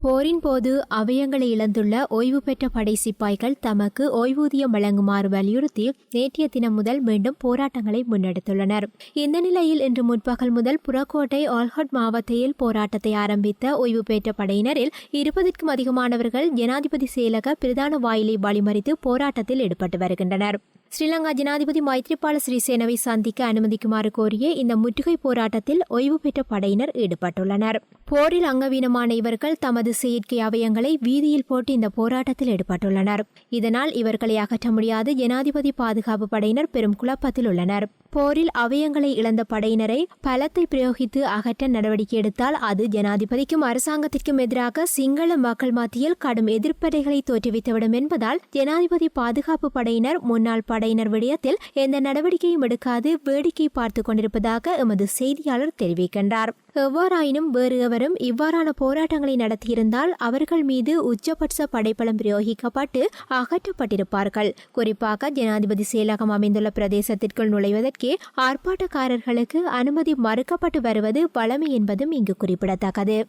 போரின் போது அவயங்களை இழந்துள்ள ஓய்வு பெற்ற படை சிப்பாய்கள் தமக்கு ஓய்வூதியம் வழங்குமாறு வலியுறுத்தி நேற்றைய தினம் முதல் மீண்டும் போராட்டங்களை முன்னெடுத்துள்ளனர். இந்த நிலையில் இன்று முற்பகல் முதல் புறக்கோட்டை ஆல்ஹட் மாவட்டத்தில் போராட்டத்தை ஆரம்பித்த ஓய்வு பெற்ற படையினரில் 20க்கும் அதிகமானவர்கள் ஜனாதிபதி செயலக பிரதான வாயிலை வழிமறித்து போராட்டத்தில் ஈடுபட்டு வருகின்றனர். ஸ்ரீலங்கா ஜனாதிபதி மைத்ரிபால சிறிசேனவை சந்திக்க அனுமதிக்குமாறு கோரிய இந்த முற்றுகை போராட்டத்தில் ஓய்வு பெற்ற படையினர் ஈடுபட்டுள்ளனர். போரில் அங்கவீனமான இவர்கள் தமது செயற்கை அவயங்களை வீதியில் போட்டு இந்த போராட்டத்தில் ஈடுபட்டுள்ளனர். இதனால் இவர்களை அகற்ற முடியாது ஜனாதிபதி பாதுகாப்பு படையினர் பெரும் குழப்பத்தில் உள்ளனர். போரில் அவயங்களை இழந்த படையினரை பலத்தை பிரயோகித்து அகற்ற நடவடிக்கை எடுத்தால் அது ஜனாதிபதிக்கும் அரசாங்கத்திற்கும் எதிராக சிங்கள மக்கள் மத்தியில் கடும் எதிர்ப்படைகளை தோற்றுவித்துவிடும் என்பதால் ஜனாதிபதி பாதுகாப்பு படையினர் முன்னாள் படையினர் விடயத்தில் எந்த நடவடிக்கையும் எடுக்காது வேடிக்கை பார்த்துக் கொண்டிருப்பதாக எமது செய்தியாளர் தெரிவிக்கின்றார். எவ்வாறாயினும் வேறு எவரும் இவ்வாறான போராட்டங்களை நடத்தியிருந்தால் அவர்கள் மீது உச்சபட்ச படைப்பலம் பிரயோகிக்கப்பட்டு அகற்றப்பட்டிருப்பார்கள். குறிப்பாக ஜனாதிபதி செயலகம் அமைந்துள்ள பிரதேசத்திற்குள் நுழைவதற்கே ஆர்ப்பாட்டக்காரர்களுக்கு அனுமதி மறுக்கப்பட்டு வருவது வழமை என்பதும் இங்கு குறிப்பிடத்தக்கது.